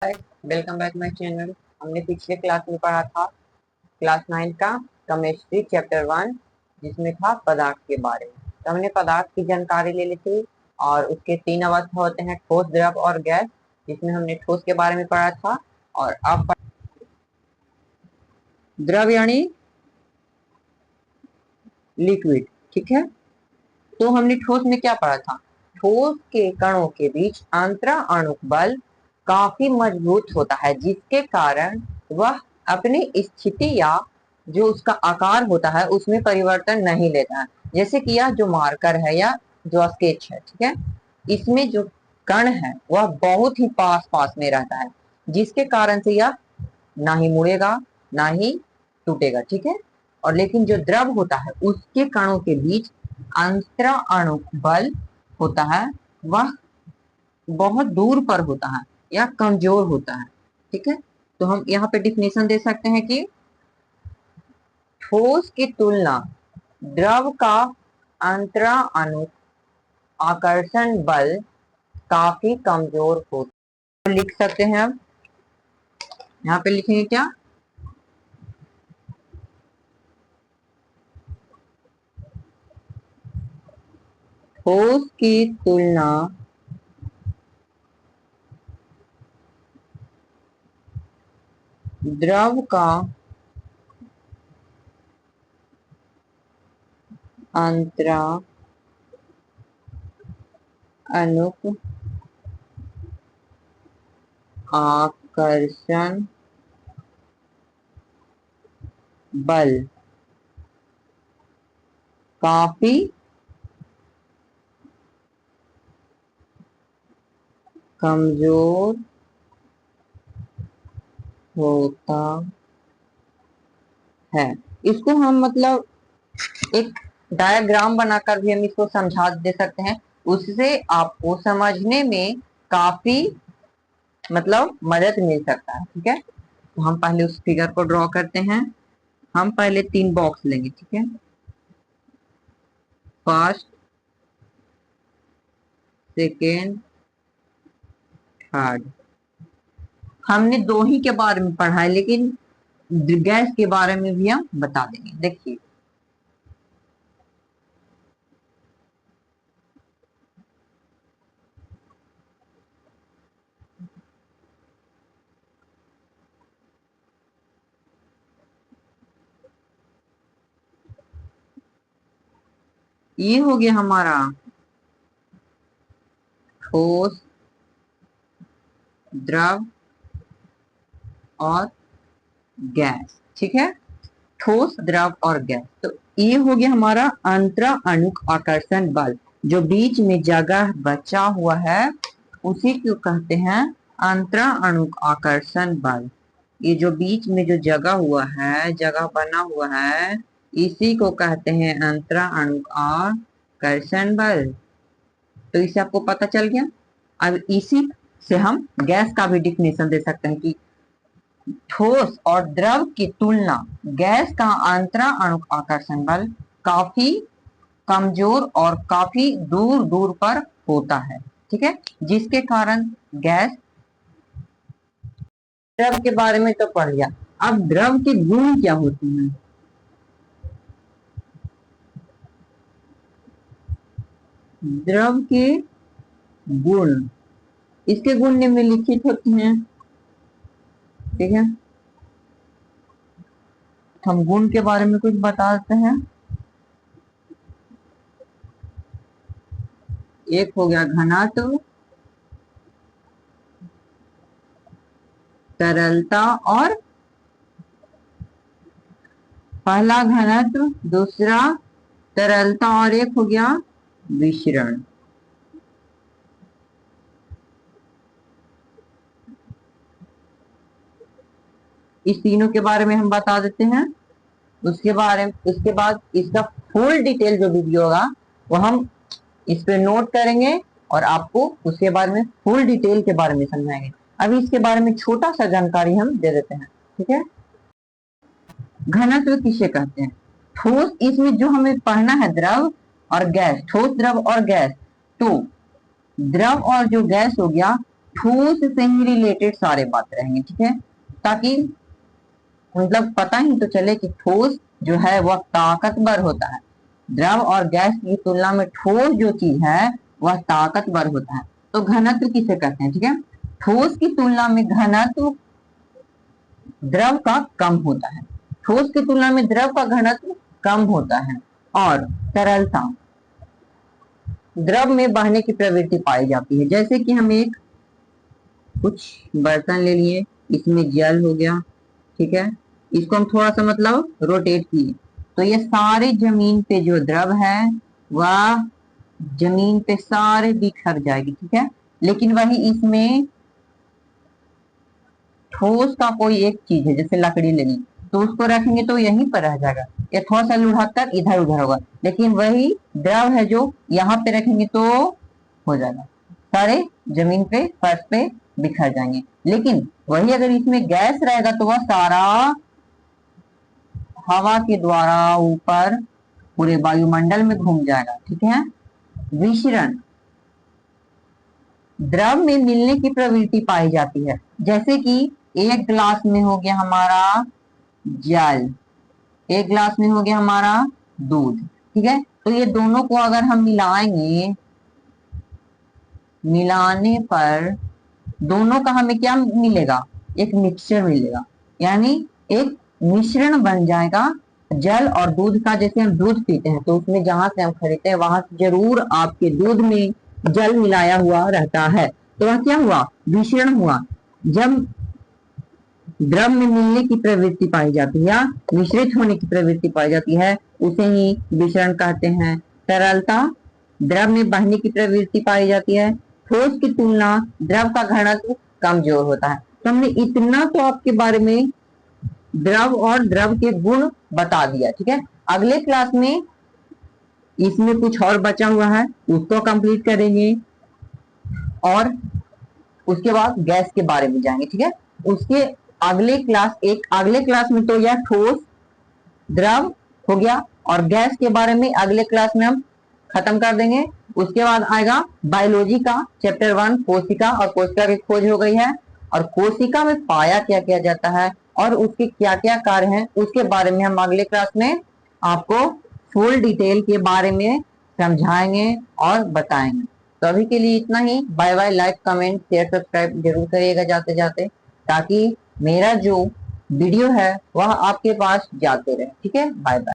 Welcome back my channel. हमने पिछले class में पढ़ा था क्लास 9 का केमिस्ट्री चैप्टर 1, जिसमें था पदार्थ के बारे में। तो हमने पदार्थ की जानकारी ले ली थी और उसके 3 अवस्था होते हैं, ठोस, द्रव और गैस, जिसमें हमने ठोस के बारे में पढ़ा था। और अब द्रव यानी लिक्विड, ठीक है। तो हमने ठोस में क्या पढ़ा था? ठोस के कणों के बीच अंतराणु बल काफी मजबूत होता है, जिसके कारण वह अपनी स्थिति या जो उसका आकार होता है उसमें परिवर्तन नहीं लेता है। जैसे कि यह जो मार्कर है या जो स्केच है, ठीक है, इसमें जो कण है वह बहुत ही पास पास में रहता है, जिसके कारण से यह ना ही मुड़ेगा ना ही टूटेगा, ठीक है। और लेकिन जो द्रव होता है उसके कणों के बीच अंतराणु बल होता है, वह बहुत दूर पर होता है या कमजोर होता है, ठीक है। तो हम यहाँ पे डिफिनेशन दे सकते हैं कि ठोस की तुलना द्रव का अंतराणु आकर्षण बल काफी कमजोर होता है। तो लिख सकते हैं, अब यहाँ पे लिखेंगे क्या? ठोस की तुलना द्रव का अंतराणु आकर्षण बल काफी कमजोर होता है। इसको हम मतलब एक डायग्राम बनाकर भी हम इसको समझा दे सकते हैं, उससे आपको समझने में काफी मतलब मदद मिल सकता है, ठीक है। तो हम पहले उस फिगर को ड्रॉ करते हैं। हम पहले 3 बॉक्स लेंगे, ठीक है, फर्स्ट, सेकेंड, थर्ड। हमने दो ही के बारे में पढ़ा है, लेकिन गैस के बारे में भी हम बता देंगे। देखिए, ये हो गया हमारा ठोस, द्रव और गैस, ठीक है। ठोस, द्रव और गैस। तो ये हो गया हमारा अंतराणु आकर्षण बल। जो बीच में जगह बचा हुआ है उसी को कहते हैं अंतराणु आकर्षण बल। ये जो बीच में जो जगह हुआ है, जगह बना हुआ है, इसी को कहते हैं अंतराणु आकर्षण बल। तो इससे आपको पता चल गया। अब इसी से हम गैस का भी डिफिनेशन दे सकते हैं कि ठोस और द्रव की तुलना गैस का अंतराणु आकर्षण बल काफी कमजोर और काफी दूर दूर पर होता है, ठीक है, जिसके कारण गैस। द्रव के बारे में तो पढ़ लिया, अब द्रव के गुण क्या होते हैं? द्रव के गुण, इसके गुण निम्नलिखित होते हैं, ठीक है। हम गुण के बारे में कुछ बताते हैं। एक हो गया घनत्व, तरलता और पहला घनत्व, दूसरा तरलता और एक हो गया विसरण। इस तीनों के बारे में हम बता देते हैं। उसके बाद इसका फुल डिटेल जो वीडियो होगा वो हम इस पे नोट करेंगे और आपको उसके बारे में फुल डिटेल के बारे में समझाएंगे। अभी इसके बारे में छोटा सा जानकारी हम दे देते हैं, ठीक है। घनत्व किसे कहते हैं? ठोस, इसमें जो हमें पढ़ना है द्रव और गैस, ठोस, द्रव और गैस। तो द्रव और जो गैस हो गया ठोस से ही रिलेटेड सारे बात रहेंगे, ठीक है, ताकि मतलब पता ही तो चले कि ठोस जो है वह ताकतवर होता है। द्रव और गैस की तुलना में ठोस जो चीज है वह ताकतवर होता है। तो घनत्व किसे कहते हैं, ठीक है, ठोस की तुलना में घनत्व द्रव का कम होता है। ठोस की तुलना में द्रव का घनत्व कम होता है। और तरलता, द्रव में बहने की प्रवृत्ति पाई जाती है। जैसे कि हम एक कुछ बर्तन ले लिए, इसमें जल हो गया, ठीक है, इसको हम थोड़ा सा मतलब रोटेट किए, तो ये सारे जमीन पे जो द्रव है वह जमीन पे सारे बिखर जाएगी, ठीक है। लेकिन वही इसमें ठोस का कोई एक चीज है, जैसे लकड़ी लगी, तो उसको रखेंगे तो यहीं पर रह जाएगा, ये थोड़ा सा लुढ़क इधर उधर होगा। लेकिन वही द्रव है जो यहाँ पे रखेंगे तो हो जाएगा, सारे जमीन पे फर्श पे बिखर जाएंगे। लेकिन वही अगर इसमें गैस रहेगा तो वह सारा हवा के द्वारा ऊपर पूरे वायुमंडल में घूम जाएगा, ठीक है। विशरण, द्रव में मिलने की प्रवृत्ति पाई जाती है। जैसे कि एक ग्लास में हो गया हमारा जल, एक ग्लास में हो गया हमारा दूध, ठीक है, तो ये दोनों को अगर हम मिलाएंगे, मिलाने पर दोनों का हमें क्या मिलेगा, एक मिक्सचर मिलेगा, यानी एक मिश्रण बन जाएगा जल और दूध का। जैसे हम दूध पीते हैं तो उसमें जहां से हम खरीदते हैं वहां से जरूर आपके दूध में जल मिलाया हुआ रहता है, तो वह क्या हुआ, मिश्रण हुआ। जब द्रव में मिलने की प्रवृत्ति पाई जाती है या मिश्रित होने की प्रवृत्ति पाई जाती है उसे ही विशरण कहते हैं। तरलता, द्रव में बहने की प्रवृत्ति पाई जाती है। ठोस की तुलना द्रव का घनत्व कमजोर होता है। तो हमने इतना तो आपके बारे में द्रव और द्रव के गुण बता दिया, ठीक है। अगले क्लास में इसमें कुछ और बचा हुआ है उसको कंप्लीट करेंगे और उसके बाद गैस के बारे में जाएंगे, ठीक है। उसके अगले क्लास में तो यह ठोस द्रव हो गया और गैस के बारे में अगले क्लास में हम खत्म कर देंगे। उसके बाद आएगा बायोलॉजी का चैप्टर 1 कोशिका, और कोशिका की खोज हो गई है और कोशिका में पाया क्या किया जाता है और उसके क्या क्या कार्य हैं उसके बारे में हम अगले क्लास में आपको फुल डिटेल के बारे में समझाएंगे और बताएंगे। तो अभी के लिए इतना ही। Bye bye. Like comment share subscribe जरूर करिएगा जाते जाते, ताकि मेरा जो वीडियो है वह आपके पास जाते रहे, ठीक है। Bye bye.